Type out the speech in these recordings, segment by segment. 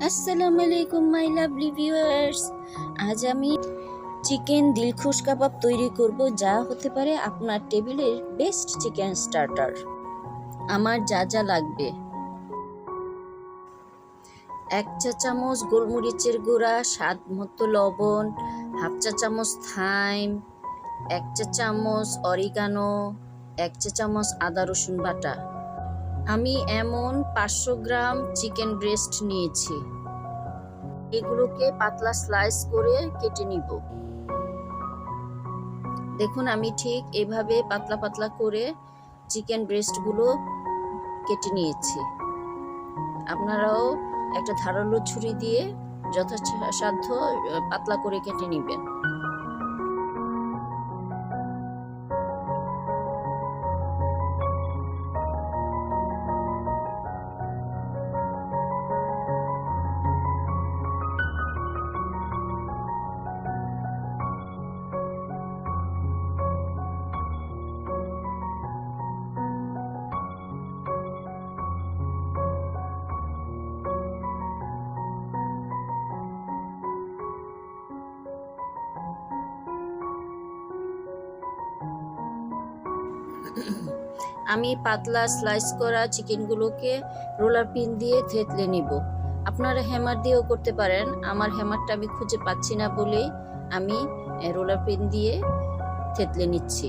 আসসালামু আলাইকুম my lovely viewers. আজ আমি চিকেন দিলখুশ কাবাব তৈরি করব, যা হতে পারে আপনার টেবিলের বেস্ট চিকেন স্টার্টার। আমার যা যা লাগবে: 1 চা চামচ গোলমরিচের গুঁড়া, স্বাদ মতো লবণ, হাফ চা চামচ থাইম, 1 চা চামচ অরিগানো, 1 চা চামচ আদা রসুন বাটা। আমি এমন 500 গ্রাম চিকেন ব্রেস্ট নিয়েছি। এগুলোকে পাতলা স্লাইস করে কেটে নিব। দেখুন, আমি ঠিক এভাবে পাতলা পাতলা করে চিকেন ব্রেস্টগুলো কেটে নিয়েছি। আপনারাও একটা ধারালো ছুরি দিয়ে যথাসাধ্য পাতলা করে কেটে নেবেন। আমি পাতলা স্লাইস করা চিকেনগুলোকে রোলার পিন দিয়ে থেতলে নিব। আপনারা হ্যামার দিয়েও করতে পারেন। আমার হ্যামারটা আমি খুঁজে পাচ্ছি না বলেই আমি রোলার পিন দিয়ে থেতলে নিচ্ছি।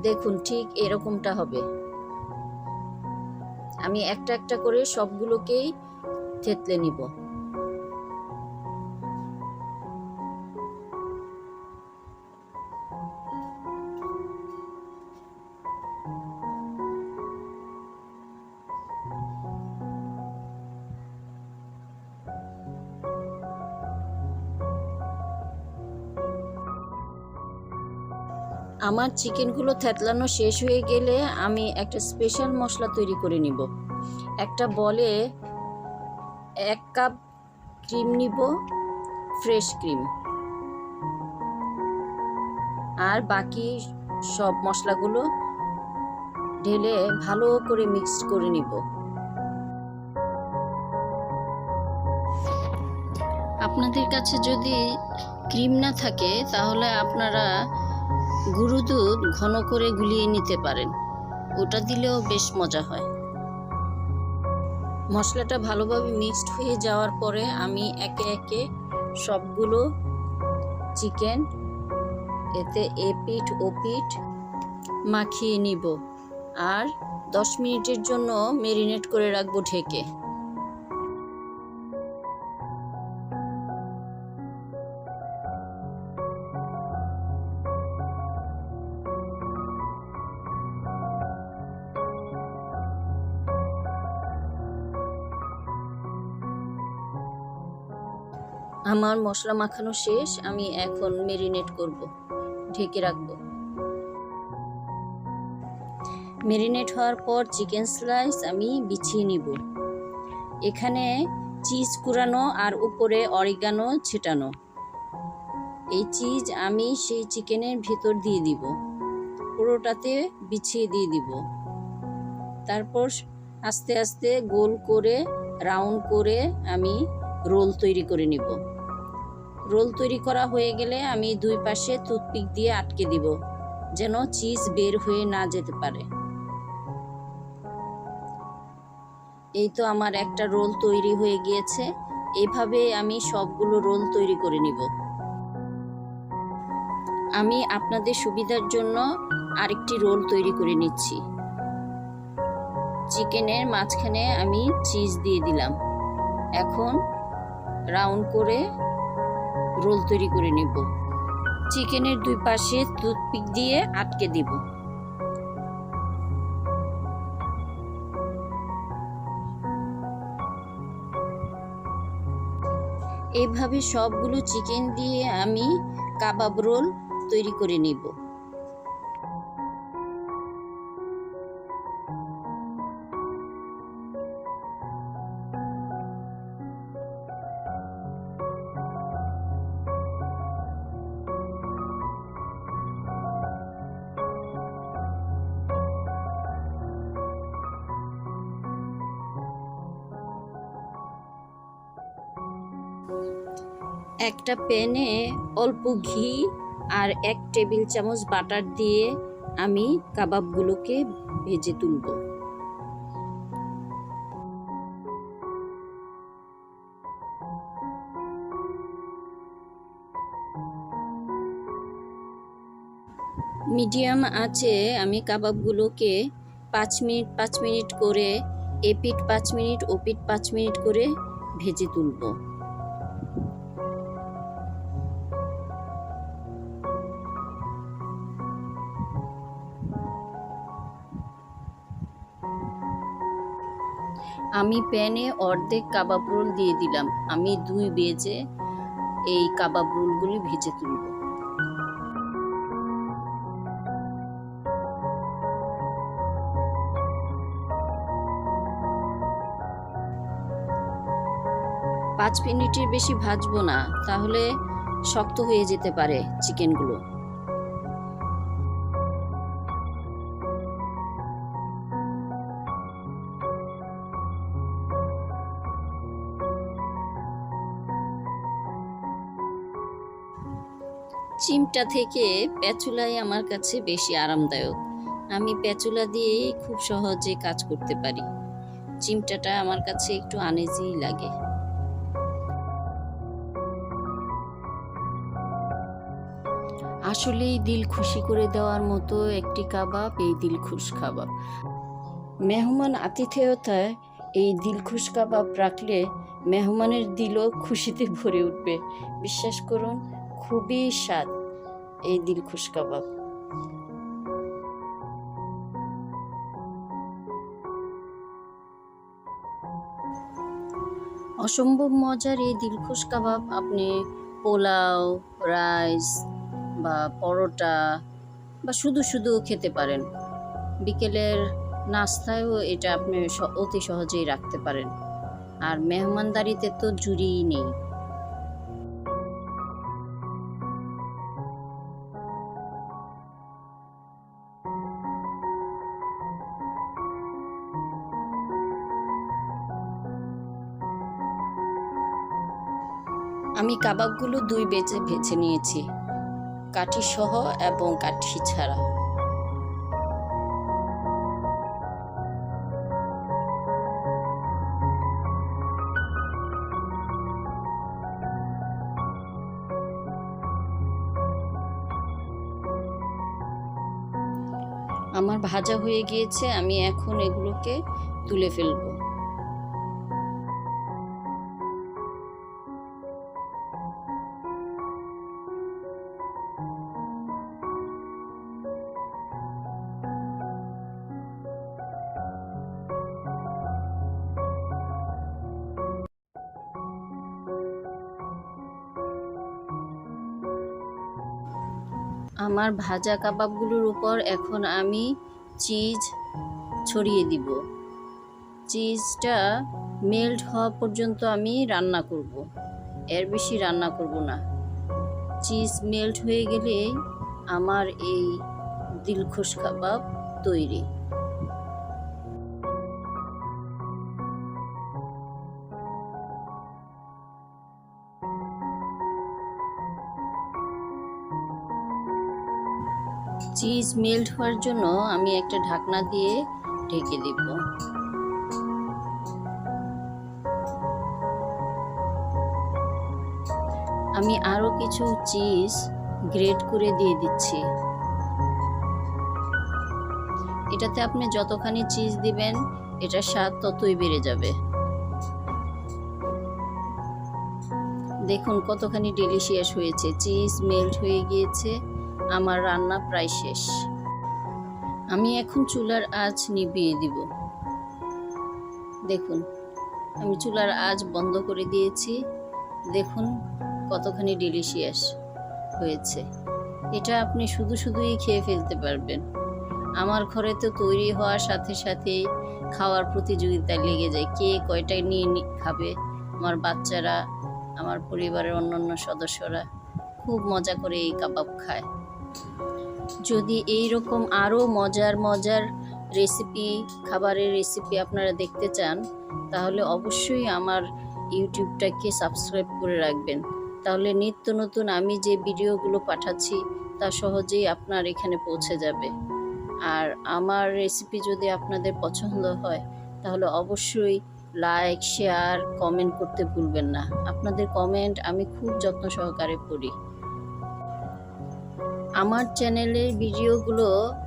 দেখুন, ঠিক এরকমটা হবে। আমি একটা একটা করে সবগুলোকেই থেতলে নিব। আমার চিকেনগুলো থেতলানো শেষ হয়ে গেলে আমি একটা স্পেশাল মশলা তৈরি করে নিব। একটা বলে 1 কাপ ক্রিম নিব, ফ্রেশ ক্রিম, আর বাকি সব মশলাগুলো ঢেলে ভালো করে মিক্সড করে নিব। আপনাদের কাছে যদি ক্রিম না থাকে তাহলে আপনারা গুঁড়ো দুধ ঘন করে গুলিয়ে নিতে পারেন, ওটা দিলেও বেশ মজা হয়। মশলাটা ভালোভাবে মিক্সড হয়ে যাওয়ার পরে আমি একে একে সবগুলো চিকেন এতে এপিঠ ওপিঠ মাখিয়ে নিব আর 10 মিনিটের জন্য ম্যারিনেট করে রাখবো ঢেকে। আমার মশলা মাখানো শেষ, আমি এখন ম্যারিনেট করব, ঢেকে রাখবো। ম্যারিনেট হওয়ার পর চিকেন স্লাইস আমি বিছিয়ে নিব। এখানে চিজ কুড়ানো আর উপরে অরিগানো ছেটানো। এই চিজ আমি সেই চিকেনের ভিতর দিয়ে দিব, পুরোটাতে বিছিয়ে দিয়ে দিব। তারপর আস্তে আস্তে গোল করে রাউন্ড করে আমি রোল তৈরি করে নিব। রোল তৈরি করা হয়ে গেলে আমি 2 পাশে টুথপিক দিয়ে আটকে দিব, যেন চিজ বের হয়ে না যেতে পারে। এই তো আমার একটা রোল তৈরি হয়ে গিয়েছে। এইভাবে আমি সবগুলো রোল তৈরি করে নিব। আমি আপনাদের সুবিধার জন্য আরেকটি রোল তৈরি করে নিচ্ছি। চিকেনের মাঝখানে আমি চিজ দিয়ে দিলাম। এখন রাউন্ড করে রোল তৈরি করে নেব। চিকেনের 2 পাশে টুথপিক দিয়ে আটকে দিব। এইভাবে সবগুলো চিকেন দিয়ে আমি কাবাব রোল তৈরি করে নিব। একটা প্যানে অল্প ঘি আর 1 টেবিল চামচ বাটার দিয়ে আমি কাবাবগুলোকে ভেজে তুলব। মিডিয়াম আঁচে আমি কাবাবগুলোকে 5 মিনিট করে এপিঠ 5 মিনিট ওপিঠ 5 মিনিট করে ভেজে তুলব। আমি প্যানে অর্ধেক কাবাব রোল দিয়ে দিলাম। আমি 2 বেজে এই কাবাব রোলগুলি ভেজে তুলব। পাঁচ মিনিটের বেশি ভাজবো না, তাহলে শক্ত হয়ে যেতে পারে চিকেনগুলো। চিমটা থেকে প্যাচুলাই আমার কাছে বেশি আরামদায়ক। আমি প্যাচুলা দিয়েই খুব সহজে কাজ করতে পারি। চিমটাটা আমার কাছে একটু আনইজি লাগে। আসলেই দিল খুশি করে দেওয়ার মতো একটি কাবাব এই দিলখুশ কাবাব। মেহমান আতিথেয়তায় এই দিলখুশ কাবাব রাখলে মেহমানের দিলও খুশিতে ভরে উঠবে। বিশ্বাস করুন, খুবই স্বাদ এই দিলখুশ কাবাব। অসম্ভব মজার এই দিলখুশ কাবাব আপনি পোলাও, রাইস বা পরোটা বা শুধু শুধুও খেতে পারেন। বিকেলের নাস্তায়ও এটা আপনি অতি সহজেই রাখতে পারেন। আর মেহমানদারিতে তো জুড়িই নেই। আমি কাবাবগুলো 2 বেজে ভেজে নিয়েছি, কাঠি সহ এবং কাঠি ছাড়া। আমার ভাজা হয়ে গিয়েছে, আমি এখন এগুলোকে তুলে ফেলবো। আমার ভাজা কাবাবগুলোর উপর এখন আমি চিজ ছড়িয়ে দিব। চিজটা মেল্ট হওয়া পর্যন্ত আমি রান্না করব, এর বেশি রান্না করব না। চিজ মেল্ট হয়ে গেলে আমার এই দিলখুশ কাবাব তৈরি। চিজ মেল্ট হওয়ার জন্য আমি একটা ঢাকনা দিয়ে ঢেকে দেব। আমি আরো কিছু চিজ গ্রেট করে দিয়ে দিচ্ছি। এটাতে আপনি যতখানি চিজ দিবেন এটার স্বাদ ততই বেড়ে যাবে। দেখুন কতখানি ডেলিশিয়াস হয়েছে, চিজ মেল্ট হয়ে গিয়েছে। আমার রান্না প্রায় শেষ। আমি এখন চুলার আঁচ নিভিয়ে দিব। দেখুন আমি চুলার আঁচ বন্ধ করে দিয়েছি। দেখুন কতখানি ডেলিশিয়াস হয়েছে। এটা আপনি শুধু শুধুই খেয়ে ফেলতে পারবেন। আমার ঘরে তো তৈরি হওয়ার সাথে সাথে খাওয়ার প্রতিযোগিতা লেগে যায়, কে কয়টা নিয়ে খাবে। আমার বাচ্চারা, আমার পরিবারের অন্যান্য সদস্যরা খুব মজা করে এই কাবাব খায়। যদি এই রকম আরও মজার মজার রেসিপি, খাবারের রেসিপি আপনারা দেখতে চান, তাহলে অবশ্যই আমার ইউটিউবটাকে সাবস্ক্রাইব করে রাখবেন। তাহলে নিত্য নতুন আমি যে ভিডিওগুলো পাঠাচ্ছি তা সহজেই আপনার এখানে পৌঁছে যাবে। আর আমার রেসিপি যদি আপনাদের পছন্দ হয় তাহলে অবশ্যই লাইক, শেয়ার, কমেন্ট করতে ভুলবেন না। আপনাদের কমেন্ট আমি খুব যত্ন সহকারে পড়ি। আমার চ্যানেলের ভিডিওগুলো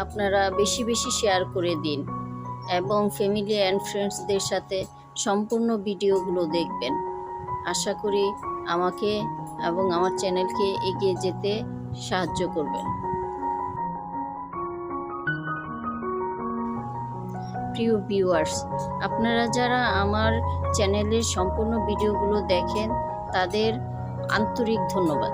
আপনারা বেশি বেশি শেয়ার করে দিন এবং ফ্যামিলি অ্যান্ড ফ্রেন্ডসদের সাথে সম্পূর্ণ ভিডিওগুলো দেখবেন। আশা করি আমাকে এবং আমার চ্যানেলকে এগিয়ে যেতে সাহায্য করবেন। প্রিয় ভিউয়ার্স, আপনারা যারা আমার চ্যানেলের সম্পূর্ণ ভিডিওগুলো দেখেন তাদের আন্তরিক ধন্যবাদ।